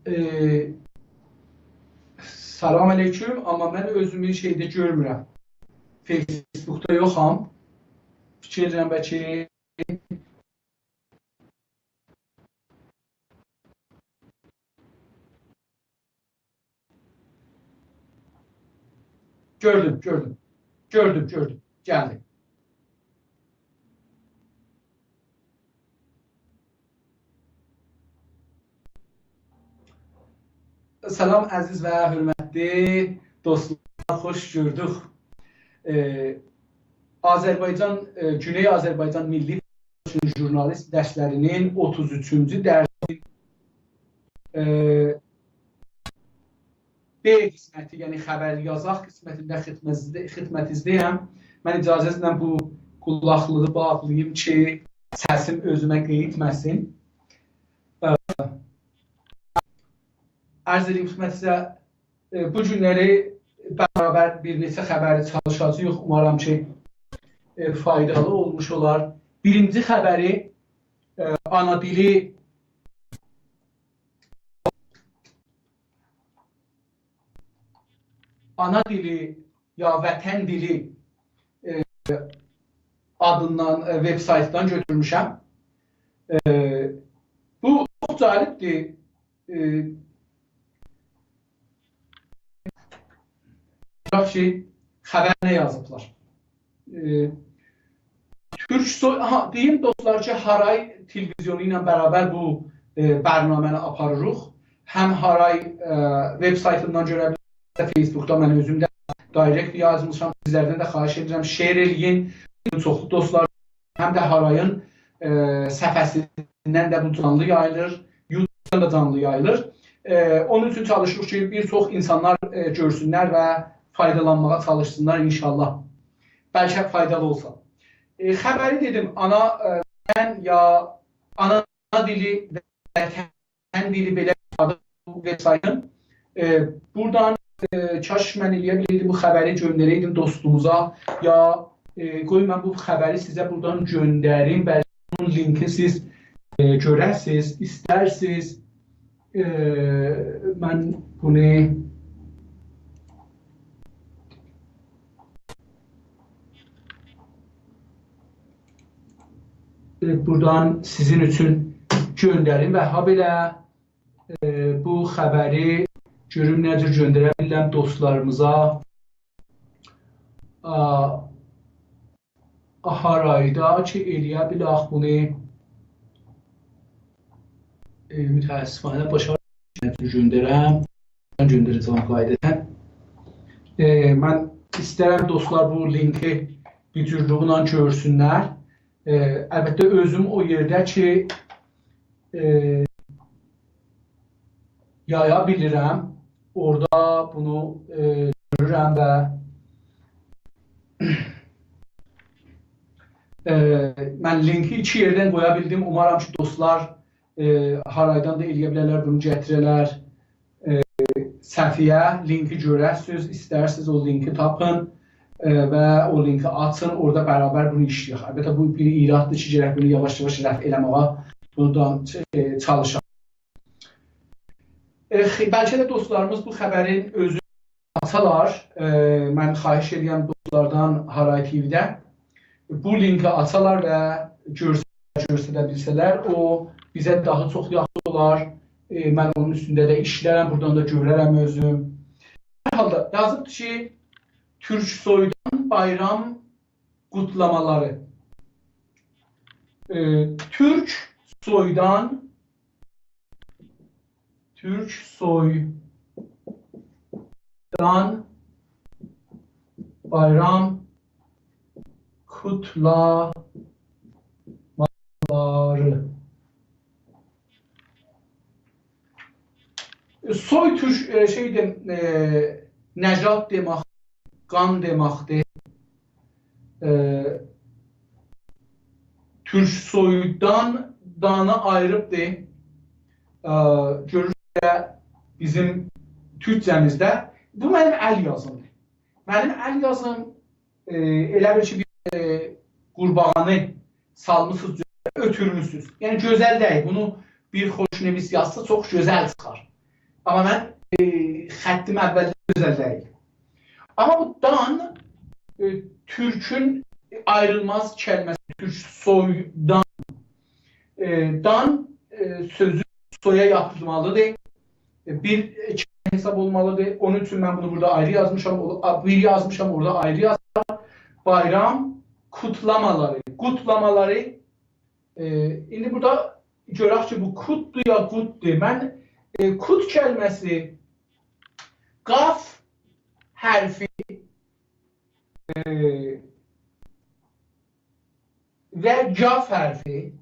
e, salam aleyküm, amma mən özümü şeydə görmürəm. Facebookda yoxam. Fikir edirəm bəlkə gördüm. Gəldi. Salam əziz və hörmətli dostlar, xoş gördük. Azərbaycan, Güney Azərbaycan Milli Jurnalist dərslərinin 33-cü dərsi B qisməti, yəni xəbər yazaq qismətində xidmətinizdəyəm. Mən icazənizlə bu qulaqlığı bağlayayım ki, səsim özümə qeyitməsin. Ərz edeyim xidmətinizə, bu günləri bərabər bir neçə xəbəri çalışacağıq. Umarım ki, faydalı olmuş olar. Birinci xəbəri ana dili ya vətən dili adından veb-saytdan götürmüşəm. Bu çox cəlibdir. Ki, xəbər nə yazıblar? Deyim dostlar ki, Haray televizyonu ilə bərabər bu bərnaməni aparırıq. Həm Haray veb-saytından görə bilərsiniz, Facebookda mən özümdə direkt yazmışam. Sizlərdən də xahiş edirəm, share eləyin. Çoxlu dostlar, həm də Harayın səhifəsindən də bu canlı yayılır, YouTube'dan da canlı yayılır. Onun üçün çalışırıq ki, bir çox insanlar görsünlər və faydalanmağa çalışsınlar inşallah. Bəlkə faydalı olsa. Xəbəri dedim, ana dili və vətən dili belə adı veb-saytın. Buradan kaş mən eləyə bilirdim, bu xəbəri göndərəydim dostumuza, ya qoy mən bu xəbəri sizə buradan göndərim, bəlkə bunun linki siz görəsiniz, istərsiniz. Mən bunu buradan sizin üçün göndərim və habelə bu xəbəri görüm necə göndərə bilirəm dostlarımıza. Harayda ki, eləyə bilək bunu mütəəssifانه başa göndərəm. Göndərəcəm qaydətən. Mən istərəm dostlar bu linki bütünlüyünə görsünlər. Əlbəttə özüm o yerdə ki yaya bilirəm, orada bunu görürəm və mən linki iki yerdən qoya bildim. Umarım ki dostlar Haraydan da eləyə bilərlər, bunu gətirələr səhifəyə, linki görərsiniz, istərsiniz o linki tapın və o linki açın, orada bərabər bunu işləyək. Əlbəttə bu bir iraddır ki, gərək bunu yavaş-yavaş rəf eləməyə bundan çalışaq. Bəlkə də dostlarımız bu xəbərin özünü açalar. Mən xahiş edirəm dostlardan Haray TV-də bu linki açalar və görsələ bilsələr, o bizə daha çox yaxşı olar. Mən onun üstündə də işlərəm, buradan da görərəm özüm. Hər halda yazıbdır ki, Türk soydan bayram qutlamaları. Türk soydan bayram kutlamaları. Soy şeydir, nəcat demək, qan deməkdir. Türk soydan danı ayrıbdır. Görürsə bizim Türkcəmizdə. Bu mənim əl yazımdır. Mənim əl yazım elə bir ki, bir qurbağanı salmışsınız, ötürmüşsünüz. Yəni gözəl deyil. Bunu bir xoşnəvis yazsa çox gözəl çıxar. Amma mən xəttim əvvəldə gözəl deyil. Amma bu dan türkün ayrılmaz kəlməsi, türk soydan. Dan sözü soya yapışmalıdır. Bir kəlmə hesab olmalıdır. Onun üçün mən bunu burada ayrı yazmışam. Bir yazmışam, orada ayrı yazmışam. Bayram kutlamaları. Kutlamaları. İndi burada görək ki, bu kutdur ya qutdur. Mən kut kəlməsi qaf hərfi və caf hərfi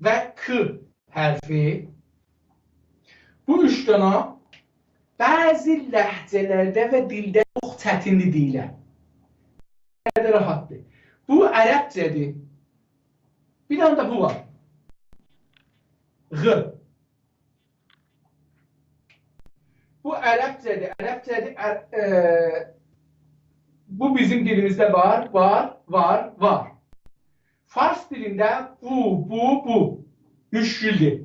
və k hərfi bu üç dana bəzi ləhcələrdə və dildə çox çətinli deyilər. Rahatdır. Bu ərəbcədir. Bir tane da bu var. G. Bu Ərəbcədir. Ərəbcədir. Bu bizim dilimizdə var. Fars dilində bu. Müşküldür.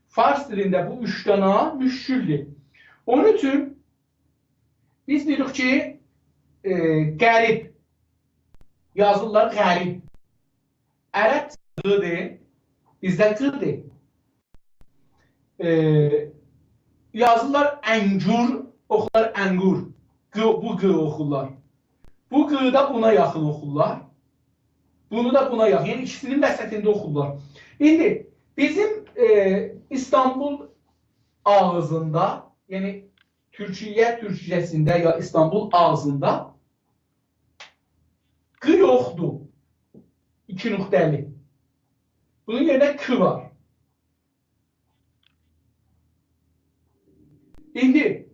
Fars dilində bu üç dana müşküldür. Onun üçün biz deyirik ki, qərib. Yazırlar qərib. Ərəb qıdır, bizdə qıdır. Yazırlar əngür, oxular əngur. Bu qı oxurlar. Bu qı da buna yaxın oxurlar. Bunu da buna yaxın. Yəni ikisinin vəsətində oxurlar. İndi bizim İstanbul ağzında, yəni Türkçəsində ya İstanbul ağzında qı yoxdur. 2 nöqtəli. Bunun yerine k var. İndi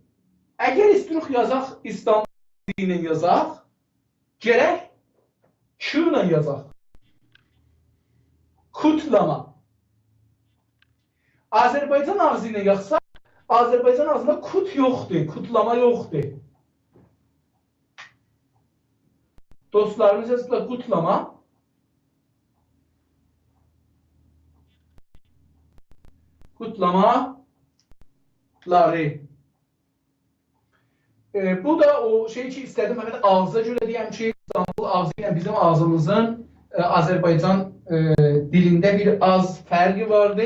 əgər istiyoruz yazaq İstanbul ilə yazaq, gərək k ilə yazaq. Kutlama. Azərbaycan ağzı ilə yazsaq, Azərbaycan ağzında kut yoxdur, kutlama yoxdur. Dostlarımız yazırlar kutlama. Kutlamaları. Bu da o şey ki istedim fakat ağza göre diyeyim ki İstanbul ağzı ile bizim ağzımızın Azerbaycan dilinde bir az fərqi vardı.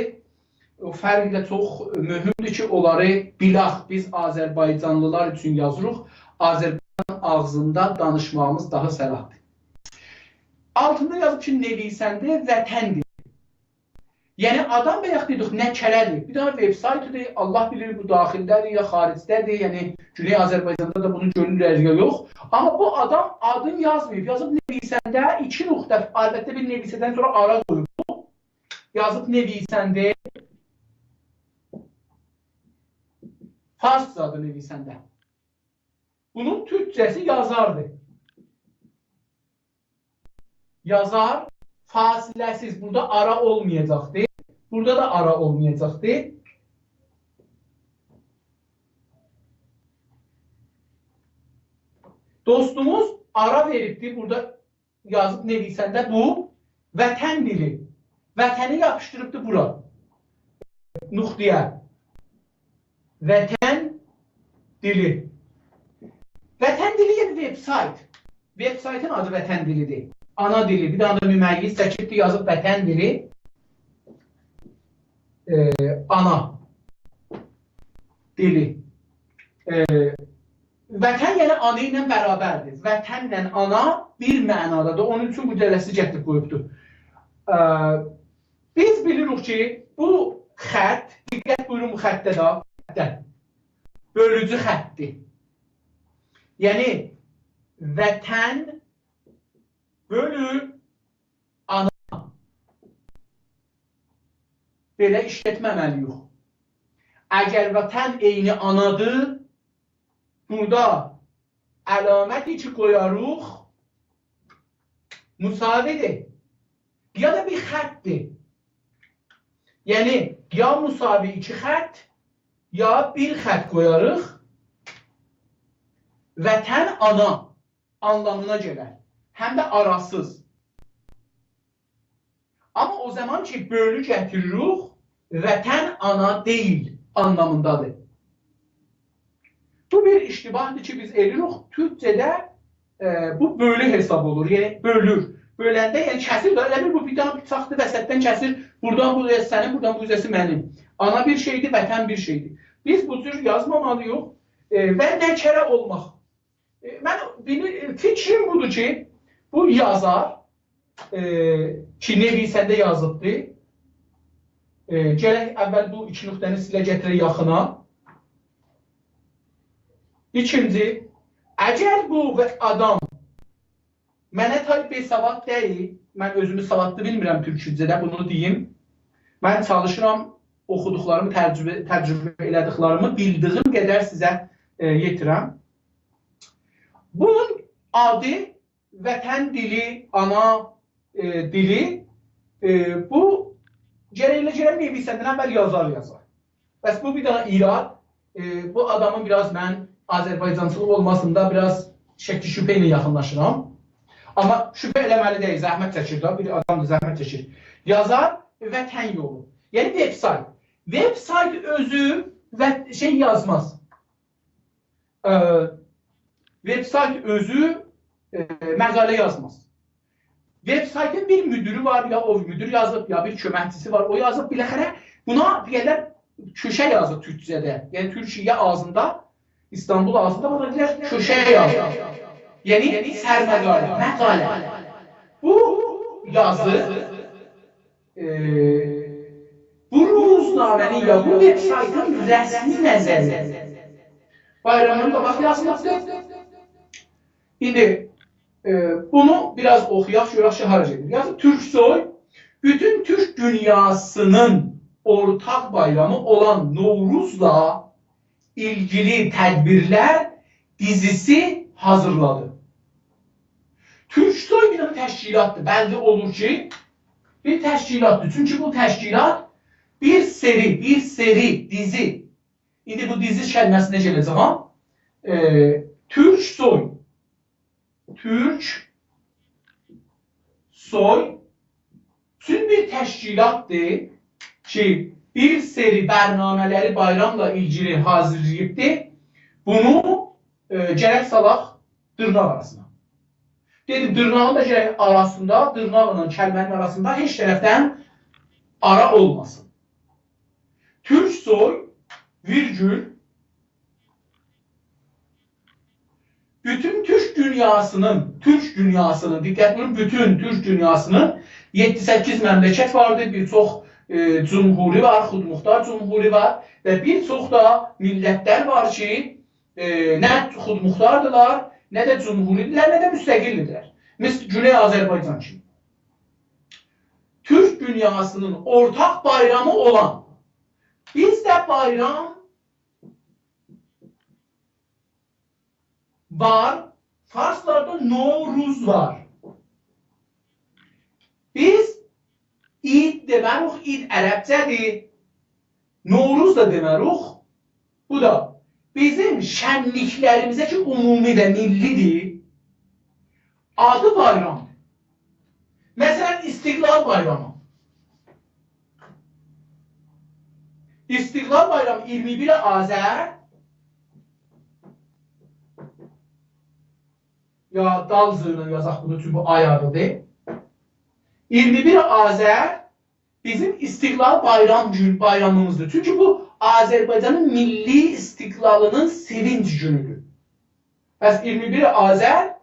O fərq də çox mühümdür ki onları bilək. Biz Azərbaycanlılar üçün yazırıq. Azərbaycan ağzında danışmağımız daha səlahdır. Altında yazıb ki nevisəndə vətəndir. Yəni adam bayaq dedik nəkələdir. Bir dənə veb-saytıdır. Allah bilir bu daxildədir ya xaricdədir. Yəni Güney Azərbaycanda da bunu görürlər ya yox. Amma bu adam adını yazmayıb. Yazıb nevisəndə 2 nöqtə. Əlbəttə bir nevisədən sonra ara qoyub. Yazıb nevisəndə. Farsça adı nevisəndə. Bunun türkçəsi yazardır. Yazar fasiləsiz. Burada ara olmayacaqdır. Burada da ara olmayacaqdır. Dostumuz ara veribdir. Burada yazıb nevisəndə bu vətən dili. Vətəni yapışdırıbdır bura. Nuqdiyə. Vətən dili. Vətən dili yəni web-sayt. Web-saytın adı vətən dilidir. Ana dili. Bir daha da müməyyiz çəkibdir, yazıb vətən dili. Ana dili. Vətən yəni ana ilə bərabərdir. Vətənlə ana bir mənadadır. Onun üçün bu cələsi gətirib qoyubdur. Biz bilirik ki, bu xətt, diqqət buyurun bu xəttə da, bölücü xəttdir. Yəni, vətən bölü ana. Belə işlətməməliyik. Əgər vətən eyni anadır, burada əlaməti ki qoyarıq, müsavidir. Ya da bir xəttdir. Yəni, ya müsavi 2 xətt, ya bir xətt qoyarıq, vətən ana anlamına gələr. Həm də arasız. Amma o zaman ki bölü gətiririk, vətən ana deyil anlamındadır. Bu bir iştibahdır ki biz edirik. Türkçədə bu bölü hesab olur. Yəni bölür. Böləndə yəni kəsir də elə bir bu bir dənə bıçaqdır vəsətdən kəsir. Buradan bu hissəsi sənin, buradan bu hissəsi mənim. Ana bir şeydir, vətən bir şeydir. Biz bu cür yazmamalıyıq və nəkərə olmaq. Mən fikrim budur ki, bu yazar ki nevisəndə yazıbdır. Gələk əvvəl bu iki nöqtəni silə gətirək yaxına. İkinci, əgər bu adam mənə tabi besavad deyil, mən özümü savadlı bilmirəm türkçədə, bunu deyim. Mən çalışıram, oxuduqlarımı, təcrübə elədiklərimi bildiyim qədər sizə yetirəm. Bunun adı vətən dili, ana dili, bu gərəklə nevisədən əvvəl yazar. Bəs bu bir daha irad, bu adamın biraz mən Azərbaycançılıq olmasında biraz şəkli şübhə ilə yaxınlaşıram. Amma şübhə eləməli deyil, zəhmət çəkir da, bir adam da zəhmət çəkir. Yazar vətən yolu, yəni web-sayt. Web-sayt özü şey yazmaz. Web-sayt özü məqalə yazmaz. Web-saytın bir müdürü var, ya o müdür yazıb, ya bir köməkçisi var, o yazıb. Biləxərə buna deyərlər köşə yazıb türkçədə. Yəni Türkiyə ağzında, İstanbul ağzında bana deyər köşə yazıb. Yəni sərməqalə, məqalə. Bu yazı bu ruznamənin ya bu web-saytın rəsmi nəzəri. Bayramın da bax yazılıbdır. İndi bunu biraz oxuyaq, görək ki, hara gedir. Yazıb Türksoy, bütün Türk dünyasının ortaq bayramı olan Novruzla ilgili tədbirlər dizisi hazırladı. Türksoy bir təşkilatdır. Bəlli olur ki, bir təşkilatdır. Çünki bu təşkilat bir seri, dizi. İndi bu dizi kəlməsinə gələcəm. Türksoy tüm bir təşkilatdır ki, bir seri bərnamələri bayramla ilgili hazırlayıbdır. Bunu gərək salaq dırnaq arasına. Dedim, dırnağın da gərək arasında, dırnağla kəlmənin arasında heç tərəfdən ara olmasın. Türksoy, virgül, bütün Türk dünyasının, diqqət edin, bütün Türk dünyasının 7-8 məmləkət vardır, bir çox cumhuri var, xudmuxtar cumhuri var və bir çox da millətlər var ki, nə xudmuxtardırlar, nə də cumhuridirlər, nə də müstəqildirlər. Misal Güney Azərbaycan kimi. Türk dünyasının ortaq bayramı olan, bizdə bayram var, Farslarda Novruz var. Biz İd demərik, İd ərəbcədir. Novruz da demərik. Bu da bizim şənliklərimizə ki, ümumi və millidir. Adı bayramdır. Məsələn, İstiqlal bayramı. İstiqlal bayramı 21 Azər ya dal zığına yazaq bunu, çünki bu ay adıdır. 21 Azər bizim İstiqlal bayramımızdır. Çünki bu Azərbaycanın milli istiqlalının sevinç günüdür. Bəs 21 Azər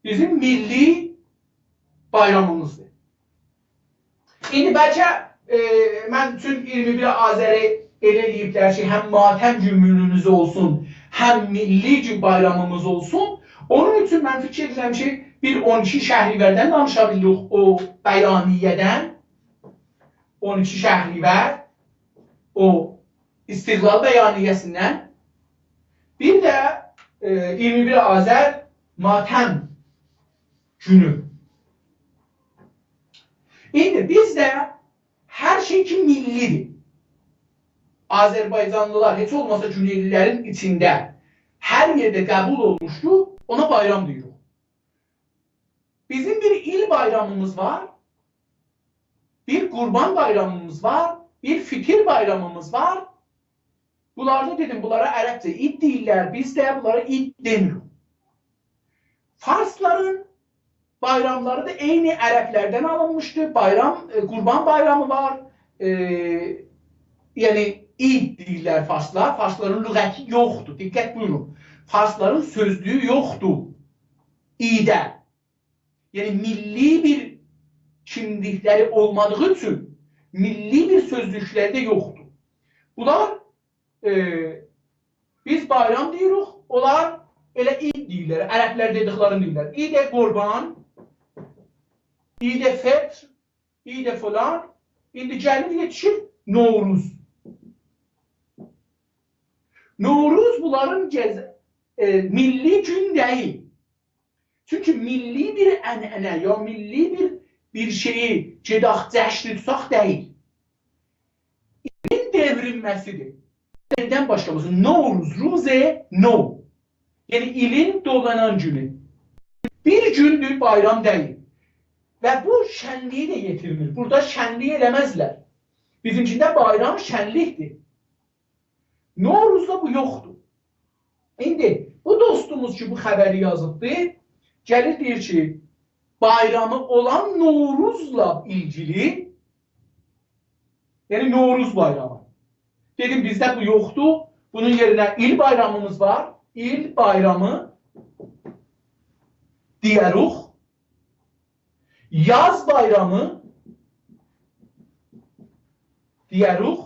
bizim milli bayramımızdır. İndi bəlkə mən üçün 21 Azəri elə deyiblər ki, həm matəm günümüz olsun, həm milli bayramımız olsun. Onun üçün mən fikir edirəm ki, bir 12 Şəhrivərdən danışa bilirik o bəyaniyədən. 12 Şəhrivər, o İstiqlal bəyaniyəsindən. Bir də 21 Azər matəm günü. İndi bizdə hər şey ki millidir. Azərbaycanlılar, heç olmasa Güneylilərin içində hər yerdə qəbul olmuşdur, ona bayram deyirik. Bizim bir il bayramımız var, bir qurban bayramımız var, bir fitir bayramımız var. Bunlarda dedim, bunlara Ərəbcə id deyirlər. Biz də bunlara id demiyoruz. Farsların bayramları da eyni Ərəblərdən alınmıştı. Qurban bayramı var. Yəni id deyirlər Farslar. Farsların lüğəti yoxdur. Diqqət buyurun. Farsların sözlüyü yoxdur. İdə. Yəni milli bir kimlikləri olmadığı üçün milli bir sözlükləri də yoxdur. Bunlar biz bayram deyirik, onlar elə id deyirlər, ərəblər dediklərini deyirlər. İd-i qurban, İd-i fitr, İd-i falan, indi gəlir yetişir Novruz. Novruz bunların milli gün deyil. Çünki milli bir ənənə ya milli bir şeyi gedaq cəşni tutaq deyil. İlin devrilməsidir. Nədən başlaması? Novruz, Ruze, Nov. Yəni ilin doğanan günü. Bir gündür bayram deyil. Və bu şənliyi də yetirmir. Burada şənliyi eləməzlər. Bizimkində bayram şənlikdir. Novruzda bu yoxdur. İndi bu dostumuz ki bu xəbəri yazıbdır, gəlir deyir ki, bayramı olan Novruzla ilgili, yəni Novruz bayramı. Dedim bizdə bu yoxdur. Bunun yerinə il bayramımız var. İl bayramı deyirik. Yaz bayramı deyirik.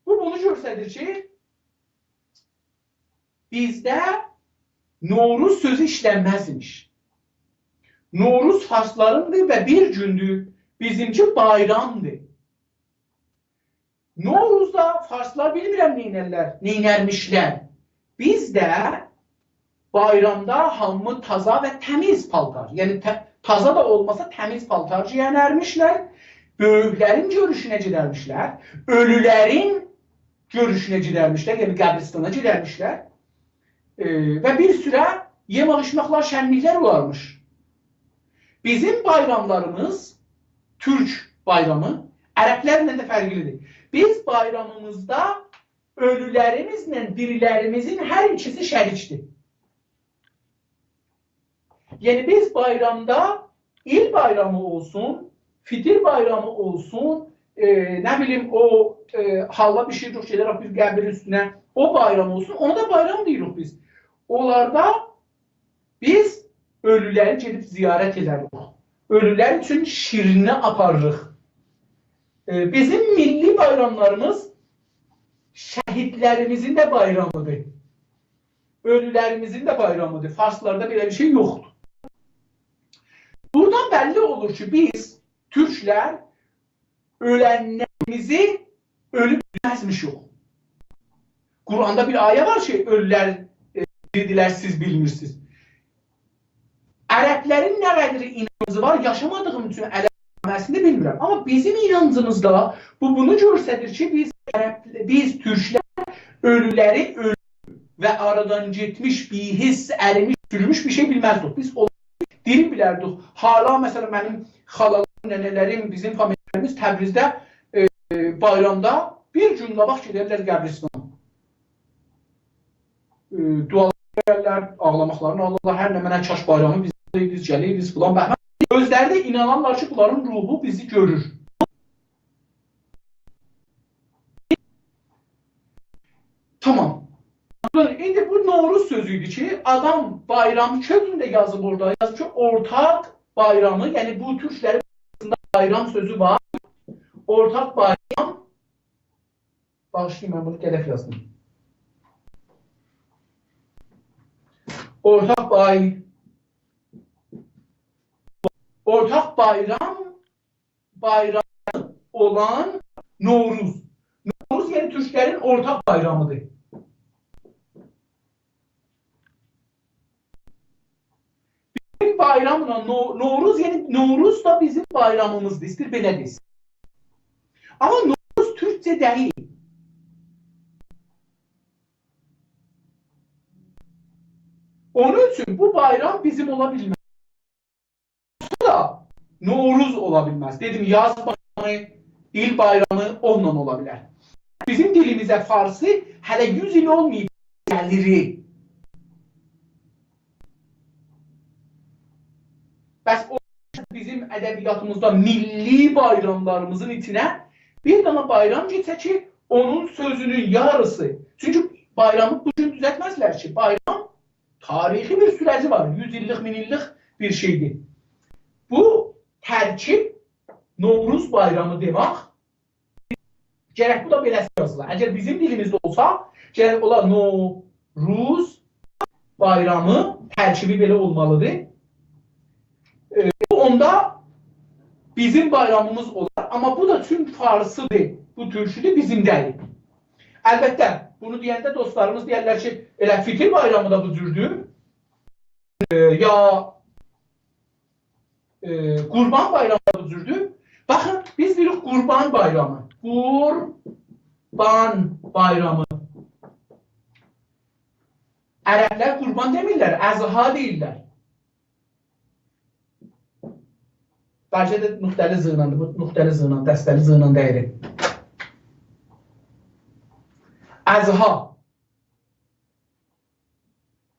Bu bunu göstərir ki, bizdə Novruz sözü işlənməzmiş. Novruz farslarındır və bir gündür. Bizimki bayramdır. Novruzda farslar bilmirəm neynərmişlər. Biz də bayramda hamı taza və təmiz paltar, yəni taza da olmasa təmiz paltar giyənərmişlər, böyüklərin görüşünə gedərmişlər, ölülərin görüşünə gedərmişlər, yəni qəbristana gedərmişlər və bir sürə yem-alışmaqlar, şənliklər olarmış. Bizim bayramlarımız, Türk bayramı, ərəblərlə də fərqlidir. Biz bayramımızda ölülərimizlə dirilərimizin hər ikisi şərikdir. Yəni biz bayramda il bayramı olsun, fitir bayramı olsun, nə bilim o halla bişiririk, gedərək bir qəbir üstünə, o bayram olsun, ona da bayram deyirik biz. Onlarda biz ölüləri gedib ziyarət edərik. Ölülər üçün şirini aparırıq. Bizim milli bayramlarımız şəhidlərimizin də bayramıdır. Ölülərimizin də bayramıdır. Farslarda belə bir şey yoxdur. Buradan bəlli olur ki, biz Türklər ölənlərimizi ölüb bilməzmişik. Quranda bir ayə var ki, ölülər dedilər, siz bilmirsiniz. Ərəblərin nə qədri inancı var, yaşamadığım üçün ələməsini bilmirəm. Amma bizim inancımızda bunu göstərir ki, biz Türklər ölüləri ölü və aradan getmiş, bihiss, ərimiş, sürmüş bir şey bilməzdik. Biz onları diri bilərdik. Hala, məsələn, mənim xalalarım, nənələrim, bizim familiyalarımız Təbrizdə bayramda bir gün qabaq gedərlər qəbristana. Dualar edərlər, ağlamaqlarını alırlar, hər nə mənə kaş bayramı biz gəlirik, filan bəhmən. Özləri də inanarlar ki, bunların ruhu bizi görür. Tamam. İndi bu Novruz sözüydü ki, adam bayramı sözündə yazıb orada, yazıb ki, ortaq bayramı, yəni bu Türklərin arasında bayram sözü var. Ortaq bayram, bağışlayın, mən bunu qədəf yazdım. Ortaq bayramı olan Novruz. Novruz yəni Türklərin ortaq bayramıdır. Bizim bayramla Novruz, yəni Novruz da bizim bayramımızdır, istir belə desin. Amma Novruz Türkçe deyil. Onun için bu bayram bizim olabilmez. Da Novruz olabilmez. Dedim yaz bayramı, il bayramı onunla ola bilər. Bizim dilimizə farsı hələ 100 il olmayıb gəlir. Bəs o bizim ədəbiyyatımızda milli bayramlarımızın içinə bir dana bayram geçsə ki, onun sözünün yarısı. Çünki bayramı bugün düzəltməzlər ki, bayram tarixi bir sürəci var. 100 illik, 1000 illik bir şeydir. Bu tərkib Novruz bayramı demək, gərək bu da belə yazılır. Əgər bizim dilimizdə olsa, gərək ola Novruz bayramı tərkibi belə olmalıdır. Onda bizim bayramımız olar. Amma bu da tüm farsıdır, bu türküdür, bizim deyil. Əlbəttə, bunu deyəndə dostlarımız deyərlər ki, elə fitil bayramı da bu cürdür. Ya Qurban bayramı da bu cürdür. Baxın, biz deyirik Qurban bayramı. Qurban bayramı. Ərəblər qurban demirlər, əzha deyirlər. Bəlkə də müxtəli zığınandır, bu müxtəli zığınan, dəstəli zığınan deyir. Əzha.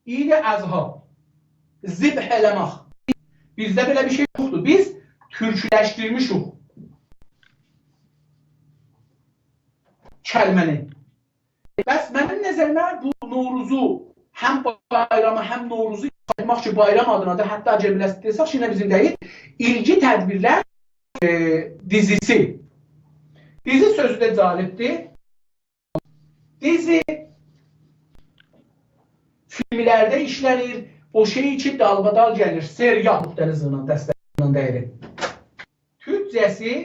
İyi əzha. Zibh eləmək. Bizdə belə bir şey yoxdur. Biz türkləşdirmişik kəlməni. Bəs mənim nəzərimə bu Novruzu, həm bayramı, həm Novruzu etmək ki, bayram adına da, hətta əgər biləsi desək, yine bizim deyil, ilgi tədbirlər dizisi. Dizi sözü də calibdir. Dizi filmlərdə işlənir, o şey için dalbadal gəlir, serial müxtəli zığınan, dəstəli deyil. Türkcəsi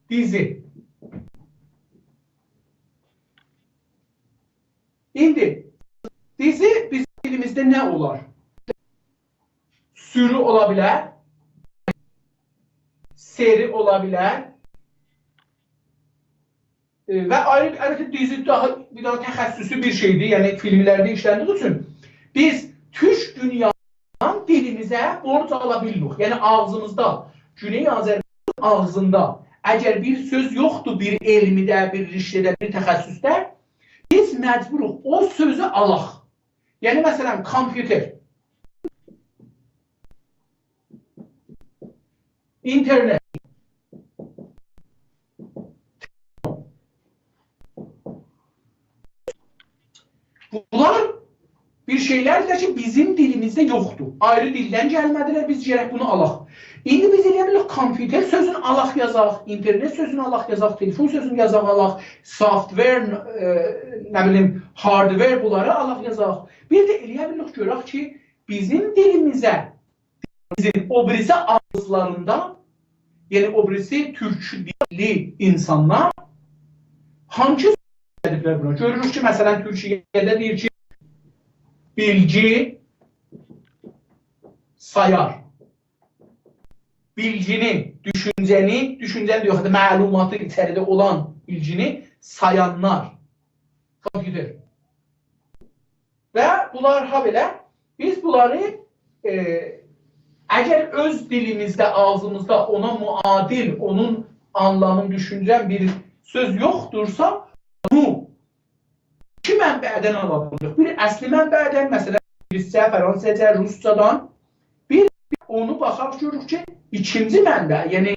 dizi. İndi dizi bizim dilimizdə nə olar? Sürü ola bilər, seri ola bilər və ayrı dizi bir daha təxəssüsü bir şeydir, yəni filmlərdə işləndiği üçün biz türk dünyanın dilimizə borc ala bilirik. Yəni ağzımızda, Güney Azərbaycan ağzında əgər bir söz yoxdur bir elmidə, bir rişlədə, bir təxəssüsdə, biz məcburuq o sözü alaq. Yəni məsələn, kompüter, internet, bunlar bir şeylərdir ki, bizim dilimizdə yoxdur. Ayrı dildən gəlmədilər, biz gərək bunu alaq. İndi biz eləyə bilirik, kompüter sözünü alaq yazaq, internet sözünü alaq yazaq, telefon sözünü yazaq alaq, software, nə bilim, hardware bunları alaq yazaq. Bir də eləyə bilirik, görək ki, bizim dilimizə, bizim o birisi ağızlarında, yəni o birisi türk dilli insanlar hangi söz ediblər buna? Görürük ki, məsələn, Türkiyədə deyir ki, bilgi sayar. Bilgini, düşüncəni yox, məlumatı içəridə olan bilgini sayanlar. Kompüter. Və bunlar ha belə, biz bunları əgər öz dilimizdə, ağzımızda ona muadil, onun anlamını düşüncən bir söz yoxdursa, bunu iki mənbədən alabilirik. Bir əsli mənbədən, məsələn, İngiliscə, Fransızca, Ruscadan, bir onu baxaq görürük ki, ikinci mənbə, yəni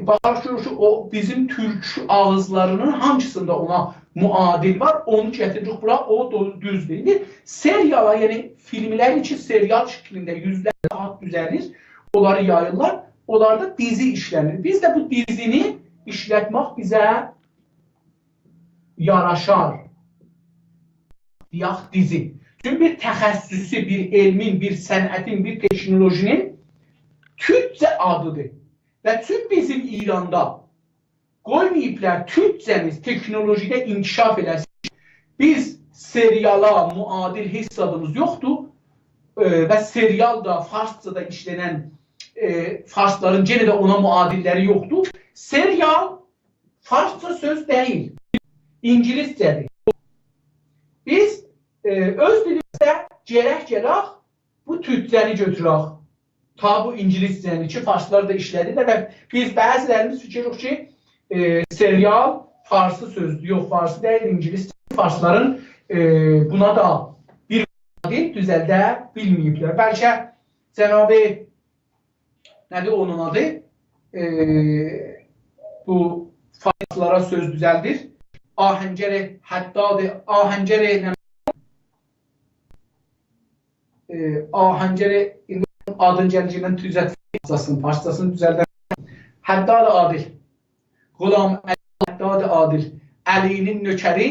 baxaq görürük ki, o bizim türk ağızlarının hangisində ona muadil var, onu getiririk bura, o düz deyil. Seriala, yəni filmlər için serial şeklində yüzlərlə saat düzəlir, onları yayırlar, onlarda dizi işlənir. Biz də bu dizini işlətmək bizə yaraşar. Deyək dizi. Çünki bir təxəssüsü, bir elmin, bir sənətin, bir teknolojinin Türkcə adıdır. Və tüm bizim İranda qoymayıblar Türkcəmiz teknolojide inkişaf eləsin. Biz seriala muadil heç adımız yoxdur və serial da, farsçada işlənən farsların gene də ona muadilləri yoxdur. Serial farsça söz deyil, İngiliscədir. Biz öz dilimizdə gərək bu Türkcəni götürək. Ta bu İngiliscəni ki, farslar da işlədirlər və biz bəzilərimiz fikiririk ki, Serial farsı sözdür. Yox, farsı deyil, ingilis. Farsların buna da bir adil düzəldə bilməyiblər. Bəlkə cənabı nədir onun adı? Bu farslara söz düzəldir. Ahəngəri Həddadı, Ahəngəri Ahəngəri adın gəlicindən düzəltsin, farsçasını düzəldən Həddadı Adil, Qulam Həddadı Adil, Əlinin nökəri,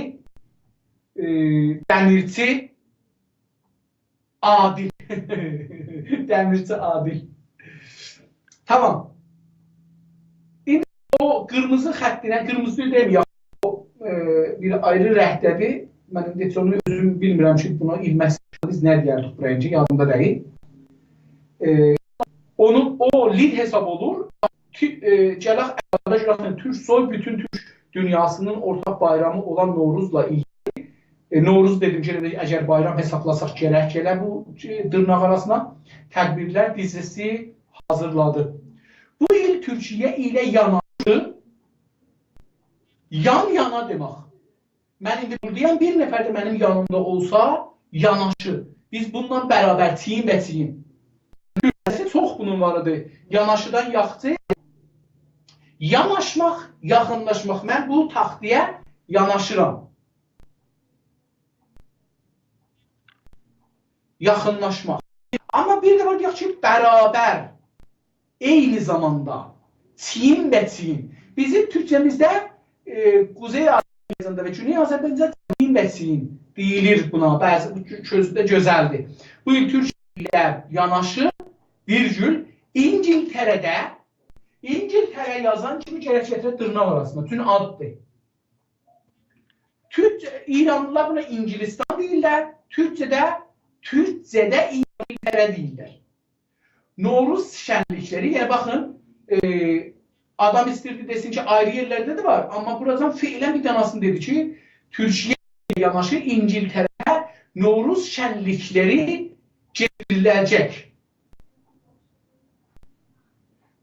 Dəmirçi Adil. Dəmirçi Adil. Tamam. İndi o qırmızı xəttinə, qırmızı deməyək, bir ayrı rəhdədir. Mən indi heç onu özüm bilmirəm ki, buna ilməksiniz nə deyərdik buraya ki, yadımda deyil. O lid hesab olur. Cəlax Ədadaş Türk soy bütün Türk dünyasının ortaq bayramı olan Novruzla ilgili. Novruz dedim ki, əgər bayram hesablasaq gərək bu dırnaq arasına tədbirlər dizisi hazırladı. Bu il Türkiyə ilə yanaşı, yan-yana demək. Mən indi buradayım, bir nəfər də mənim yanımda olsa, yanaşı. Biz bundan bərabər çiyin və çiyin. Türkçəsi çox bunun varıdır. Yanaşıdan yaxçı, yanaşmaq, yaxınlaşmaq. Mən bu taxtiyə yanaşıram. Yaxınlaşmaq. Amma bir də var deyək ki, bərabər, eyni zamanda, çiyin və çiyin. Bizim Türkçəmizdə Quzey Azərbaycanda və Güney Azərbaycanda çiyin və çiyin deyilir buna. Bəzi sözdə gözəldir. Bu il Türkiyə ilə yanaşı, virgül, İngiltərədə, İngiltərə yazan kimi gərək gətirə dırnaq arasında. Tün addır. İranlılar buna İngilistan deyirlər, Türkçədə İngiltərə deyirlər. Novruz şənlikləri, yəni baxın, adam istirdi desin ki, ayrı yerlərdə də var, amma buradan fiilən bir tanasını dedi ki, Türkiyə ilə yanaşı İngiltərə Novruz şənlikləri getiriləcək.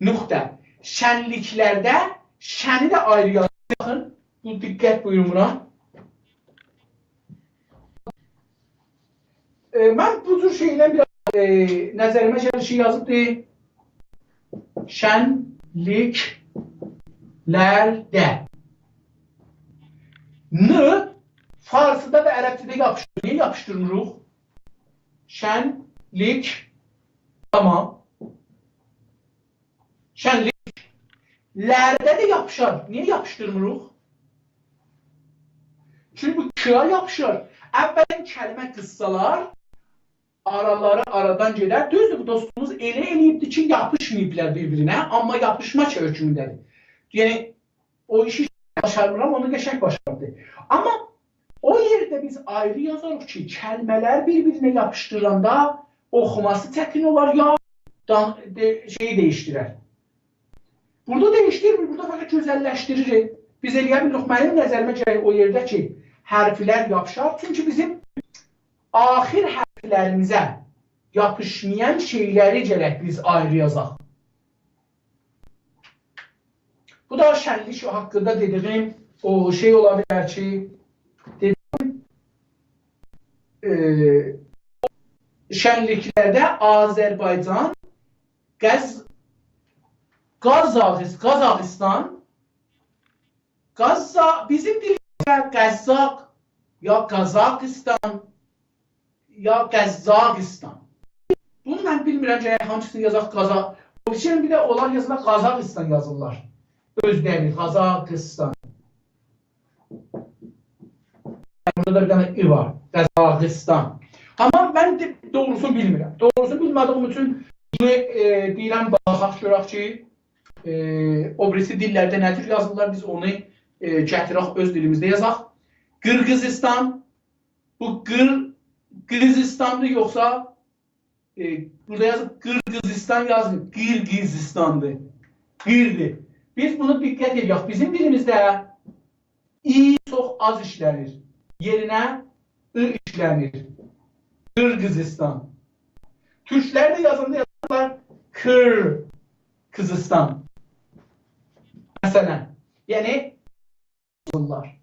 Nöqtə. Şənliklərdə şəni də ayrı yazılır. Baxın, bu diqqət buyurun buna. Mən bu cür şeylə biraz nəzərimə gəlişi yazıbdır. Şənliklərdə. N farsıda və ərəbcədə yapışdırır. Niyə yapışdırmırıq? Şənlik. Tamam. Şənlik. Lərdə də yapışar. Niyə yapışdırmırıq? Çünki bu k-a yapışır. Əvvələn kəlmə qıssalar araları aradan gedər. Düzdür, bu dostumuz elə eləyibdir ki, yapışmayıblar bir-birinə, amma yapışma hökmündədir. Yəni, o işi başarmıram, onu qəşəng başardı. Amma o yerdə biz ayrı yazarıq ki, kəlmələr bir-birinə yapışdıranda oxuması çətin olar, ya şeyi dəyişdirər. Burada dəyişdirmir, burada fəqət gözəlləşdirir. Biz eləyə bilirik, mənim nəzərimə gəlir o yerdə ki, hərflər yapışar. Çünki bizim axir hərflərimizə yapışmayan şeyləri gərək biz ayrı yazaq. Bu da şənlik haqqında dediyim o şey ola bilər ki, şənliklərdə Azərbaycan, Qazaxıstan, bizim dilimizdə Qəzzaq, ya Qazaxıstan, ya Qəzzaqistan. Bunu mən bilmirəm ki, hamısını yazaq Qazaq. Bir də onlar yazılar Qazaxıstan yazırlar. Özləri, Qazaxıstan. Burada da bir dənə i var, Qazaxıstan. Amma mən doğrusunu bilmirəm. Doğrusunu bilmədiyim üçün bunu deyirəm, baxaq görək ki, o birisi dillərdə nədir yazırlar, biz onu gətirək, öz dilimizdə yazaq. Qırğızistan, bu Qırğızistandır, yoxsa burada yazıb Qırğızistan yazmır, Qırğızistandır. Qırdır. Biz bunu diqqət edək. Bizim dilimizdə i çox az işlənir. Yerinə i işlənir. Qırğızistan. Türklər də yazanda yazırlar Qırğızistan. Məsələn, Yəni yazırlar.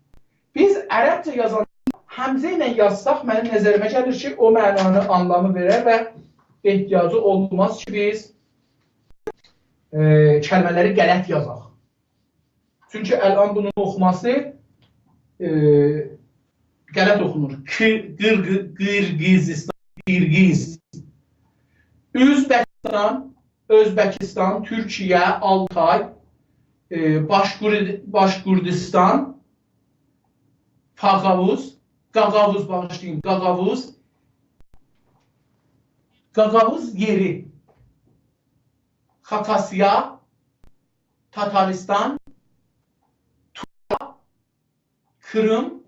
Biz ərəbcə yazan həmzə ilə yazsaq mənim nəzərimə gəlir ki, o mənanı, anlamı verər və ehtiyacı olmaz ki, biz kəlmələri qələt yazaq. Çünki ələn bunun oxuması qələt oxunur. Qırğızistan, Qirgiz, Özbəkistan, Türkiyə, Altay, Başqurdistan, Qaqavuz, bağışlayın, Qaqavuz yeri, Xakasya, Tataristan, Tura, Kırım,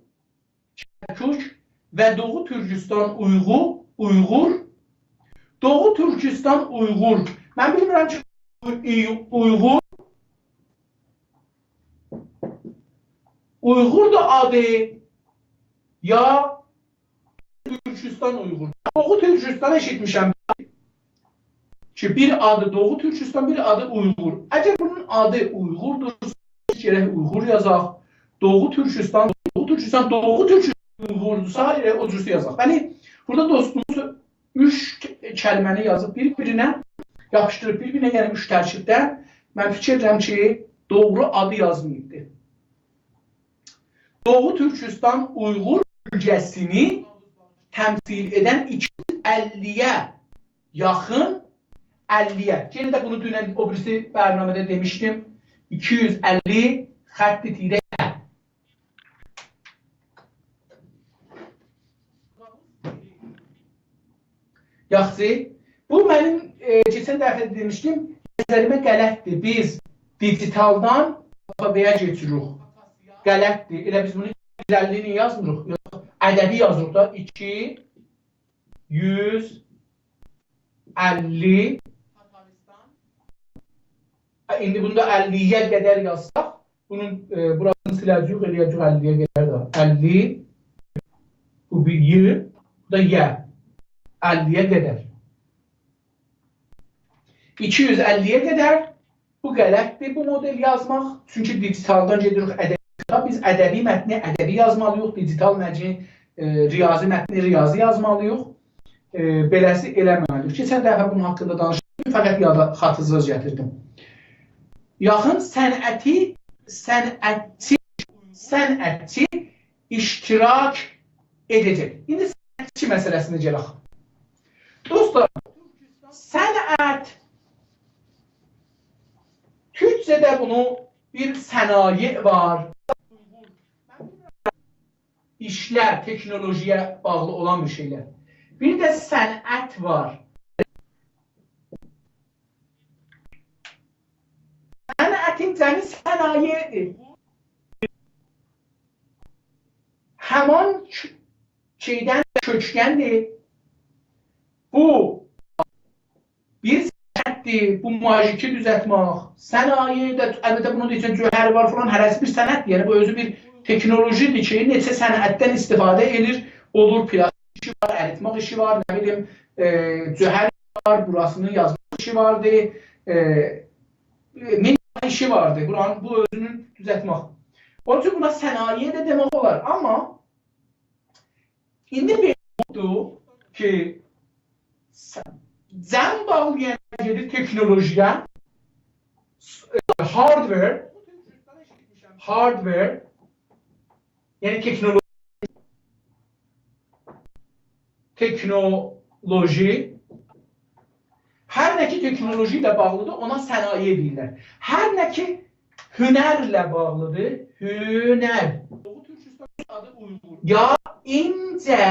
Kərkük və Doğu Türkistan Uyğur. Doğu Türkistan Uyğur. Mən bilmirəm ki, Uyğur da adı ya Türkistan Uyğur. Doğu Türkistan eşitmişəm ki, bir adı Doğu Türkistan, bir adı Uyğur. Əgər bunun adı Uyğurdur, gərək Uyğur yazaq. Doğu Türkistan Uyğurdursa, o cürsə yazaq. Yəni, burada dostumuz 3 kəlməni yazıb bir-birinə yapışdırıb, bir-birinə yəni 3 tərkibdən mən fikir edirəm ki, doğru adı yazmayıbdır. Doğu Türkistan Uyğur bölgəsini təmsil edən 250-yə yaxın 50'ye. Yine de bunu dün o birisi bərnamədə demiştim. 250 xətti tirə. Yaxşı. Bu mənim keçən dəfə demişdim. Nəzərimə qələtdir. Biz digitaldan alfabeyə keçirik. Qələtdir. Elə biz bunu 250'ni yazmırıq. Yox, ədəbi yazırıq da. 250. İndi bunda 50'ye qədər yazsaq, bunun burasını siləcəyik, eləyəcək 50'ye qədər də. 50, bu bir Y, bu da Y. 50'ye qədər. 250'ye qədər bu qələtdir, bu model yazmaq. Çünki digitaldan gedirik ədəbiyyata. Biz ədəbi mətni ədəbi yazmalıyıq, digital mətni, riyazi mətni riyazi yazmalıyıq. Beləsi eləməliyik. Keçən dəfə bunun haqqında danışdım, fəqət yada xatırınıza gətirdim. Yaxın sənətçi iştirak edəcək. İndi sənətçi məsələsini gələk. Dostlar, sənət Türkçədə bunu bir sənaye var. İşlər, teknolojiyə bağlı olan bir şeylər. Bir də sənət var. Sənətin cəmi sənayedir. Həman şeydən köçkəndir. Bu bir sənətdir. Bu majiki düzəltmək. Sənaye də, əlbəttə bunun üçün cöhəri var falan, hərəsi bir sənətdir. Yəni bu özü bir teknolojidir ki, neçə sənətdən istifadə edir. Olur plastik işi var, əritmək işi var, nə bilim, cöhər var, burasını yazmaq işi vardır. İşi vardı. Buranın bu özünü düzəltmək. Onun üçün buna sənaye də demək olar. Amma indi bir oldu ki cəm bağlayan gedir teknolojiyə, hardware, yəni teknoloji, hər nə ki teknoloji ilə bağlıdır, ona sənaye deyirlər. Hər nə ki hünərlə bağlıdır, hünər. Doğu Türkistan adı Uyğur. Ya incə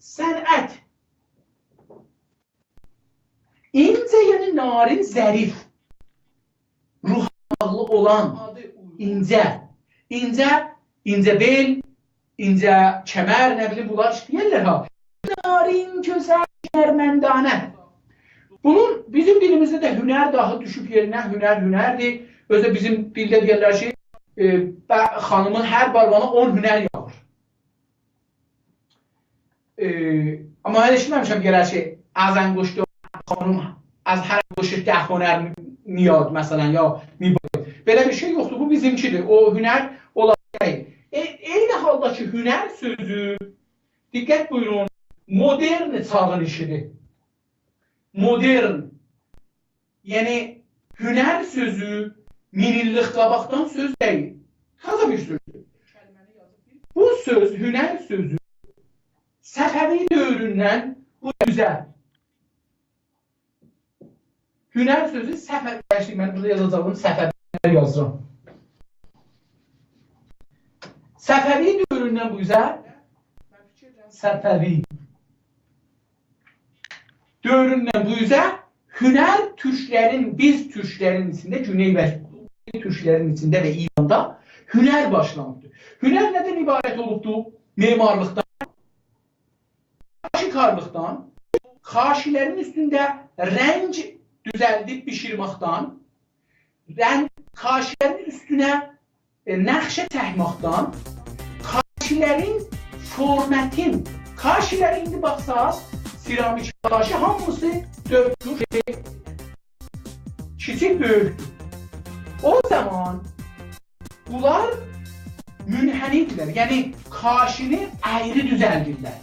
sənət. İncə yəni narin, zərif. Ruha bağlı olan incə. İncə bel, incə kəmər, nə bilim bunlar deyirlər ha. Narin, gözəl, şərməndanə. Bunun bizim dilimizdə də hünər dahi düşüb yerinə, hünərdir. Özdə bizim dildə deyirlər ki, xanımın hər barmağına 10 hünər yağır. Amma mən eşitməmişəm gələr ki, az انگشت خانم از هر انگشت 10 هنر میاد مثلا یا میباید Belə bir şey yoxdur. Bu bizimkidir. O hünər olacaq. Eyni haldakı hünər sözü, diqqət buyurun, modern çağın işidir. Modern. Yəni, hünər sözü minillik qabaqdan söz deyil. Taza bir sözdür. Bu söz, hünər sözü Səfəvi dövründən bu üzə. Hünər sözü Səfəvi, mən burada yazacağım, Səfəvi yazıram. Səfəvi dövründən bu üzə, Səfəvi dövründən bu üzə hünər türklərin, biz türklərin içində, Güney və türklərin içində və İranda hünər başlanmışdır. Hünər nədən ibarət olubdur? Memarlıqdan, kaşikarlıqdan, kaşilərin üstündə rəng düzəldib bişirməkdən, kaşilərin üstünə nəqşə çəkməkdən, kaşilərin formətin, kaşiləri indi baxsaq, siramik kaşi hamısı dörtdür, kiçik böyükdür. O zaman bunlar münhənifdirlər, yəni kaşini əyri düzəldirlər.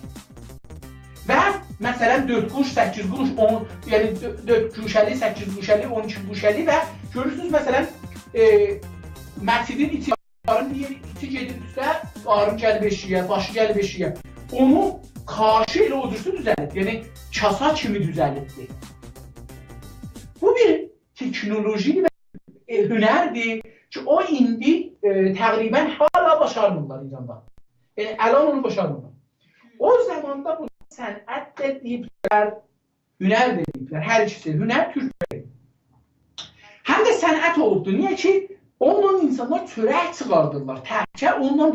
Və məsələn 4 quruş, 8 quruş, 10, yəni 4 guşəli, 8 guşəli, 12 guşəli və görürsünüz məsələn məscidin içi gedir üstə, qarın gəlib eşiyə, başı gəlib eşiyə. Onu kaşı ilə odursu düzəlib, yəni kasa kimi düzəlibdir. Bu bir teknoloji və hünərdir ki, o indi təqribən hala başarmırlar İranda. Yəni əlan onu başarmırlar. O zamanda bu sənət də deyiblər, hünər də deyiblər, hər ikisi, hünər türkləri. Həm də sənət olubdur. Niyə ki, onunla insanlar çörək çıxardırlar. Təkcə onunla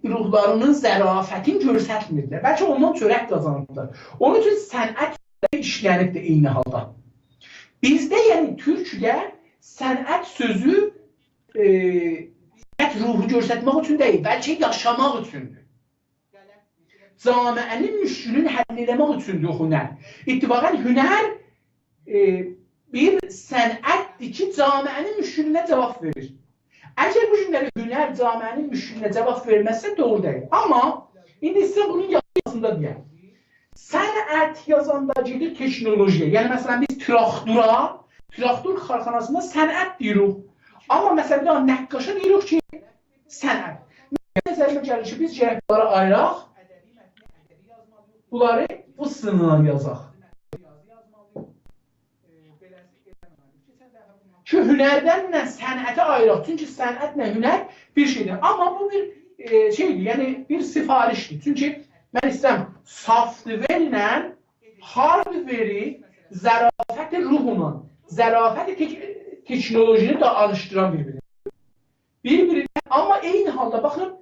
ruhlarının zərafətini görsətmirlər. Bəlkə ondan çörək qazanırlar. Onun üçün sənət işlənibdir eyni halda. Bizdə, yəni türkdə sənət sözü ruhu görsətmək üçün deyil, bəlkə yaşamaq üçündür. Camiənin müşkülünü həll eləmək üçündür hünər. İttifaqən hünər bir sənətdir ki, camiənin müşkülünə cavab verir. Əgər bu günləri hünər camiənin müşkülünə cavab verməzsə doğru deyil. Amma indi sizə bunun yazısında deyək. Sənət yazanda gedir teknolojiyə. Yəni məsələn biz traktor xarxanasında sənət deyirik. Amma məsələn nəqqaşa deyirik ki, sənət. Nəzərimə gəlir ki, biz gərək bunları ayıraq. Bunları bu sınığa yazaq. Ki, hünərdən sənəti ayıraq. Çünki sənətlə hünər bir şeydir. Amma bu bir şeydir, yəni bir sifarişdir. Çünki mən istəyəm software-ilə hardware-i zərafət-i ruhuna, zərafət-i teknolojini da alışdıran bir-birinə. Amma eyni halda baxın,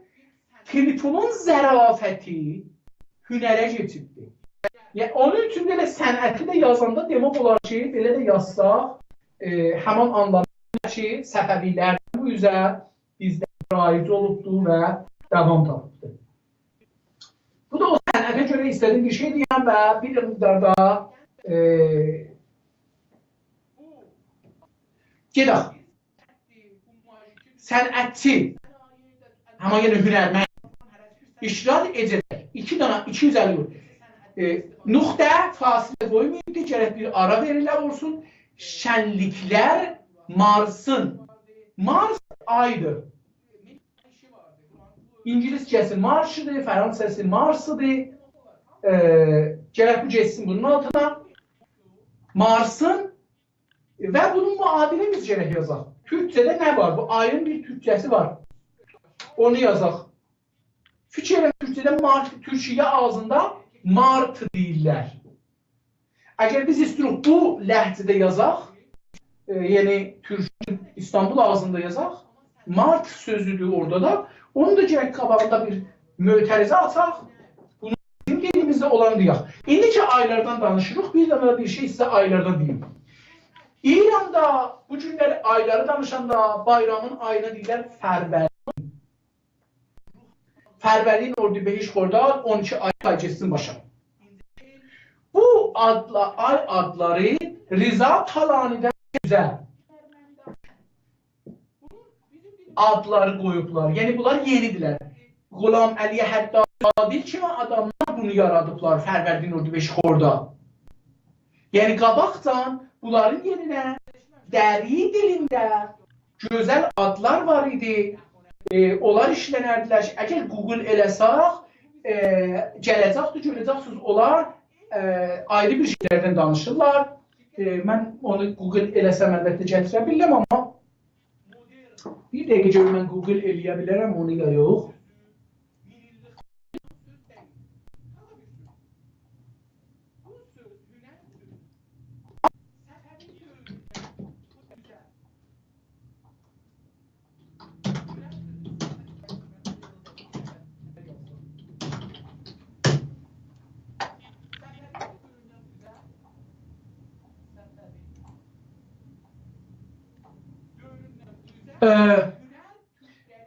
telefonun zərafəti hünərə keçibdir. Yəni, onun üçün də sənəti də yazanda demək olar ki, belə də yazsaq, həman anlamda ki, Səfəvilərdən bu üzə bizdə raic olubdur və davam tapıbdır. Bu da o sənətə görə istədiyim bir şey deyəm və bir miqdarda gedək. Sənətçi, həman yenə hünərmən iştirak edəcək. 250 nöqtə fasilə qoymayıbdır, gərək bir ara verirlər olsun. Şənliklər Marsın. Mars aydır. İngiliscəsi Marşıdır, Fransızcası Marsıdır. Gərək bu geçsin bunun altına. Marsın və bunun müadili biz gərək yazaq. Türkçədə nə var? Bu ayın bir türkçəsi var. Onu yazaq. Fikirlə Türkçədə Türkiyə ağzında Mart deyirlər. Əgər biz istirik bu ləhcədə yazaq, yəni Türkçə İstanbul ağzında yazaq, Mart sözüdür orada da, onu da gərək qabağında bir mötərizə açaq, bunu bizim dilimizdə olan deyək. İndi ki aylardan danışırıq, bir də bir şey sizə aylardan deyim. İranda bu günləri ayları danışanda bayramın ayına deyirlər Fərvəli. Fərvəlin ordu behiş xordad 12 ay geçsin başa. Bu ay adları Riza Talani'dən güzel. adları qoyublar. Yəni bunlar yenidirlər. Qulam Əliyə Həddadi kimi adamlar bunu yaradıblar Fərvərdin Urdubeşxorda. Yəni qabaqdan bunların yerinə dəri dilində gözəl adlar var idi. Onlar işlənərdilər. Əgər Google eləsaq, gələcəkdir, görəcəksiniz, onlar ayrı bir şeylərdən danışırlar. Mən onu Google eləsəm əlbəttə gətirə bilirəm, amma bir dəqiqə görüm mən Google eləyə bilərəm onu ya yox.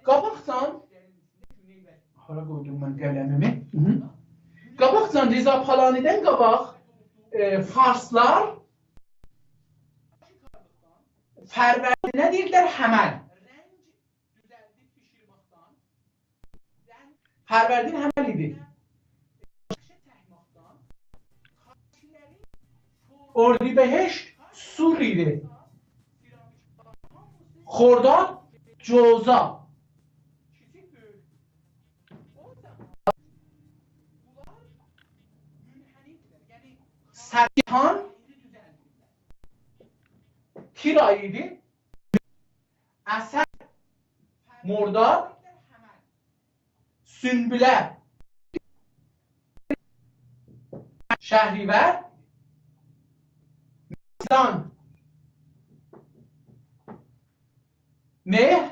Qabaqcan hara qoydum mən qələmimi? Qabaqcan Rza Palanidən qabaq farslar Fərvərdinə deyirlər Həməl. Fərvərdin Həməl idi. Ordubeheşt Sur idi. Xordad Coza. Sərgihan Kira idi. Əsər Mordad Sünbülə Şəhrivər Mizan Meh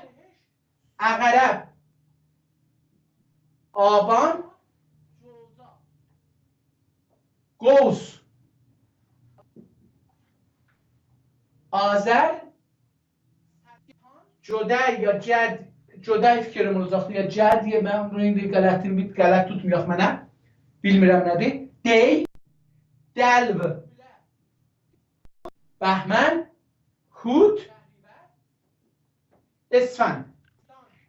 Əqərəb Aban Qovs Azər Cödəy ya Cəd Cödəy fikrim olacaqdır ya Cəd deyə mən bunu indi qələt tutmayaq mənə bilmirəm nədir. Dey Dəlv Bəhmən Hud Esfənd.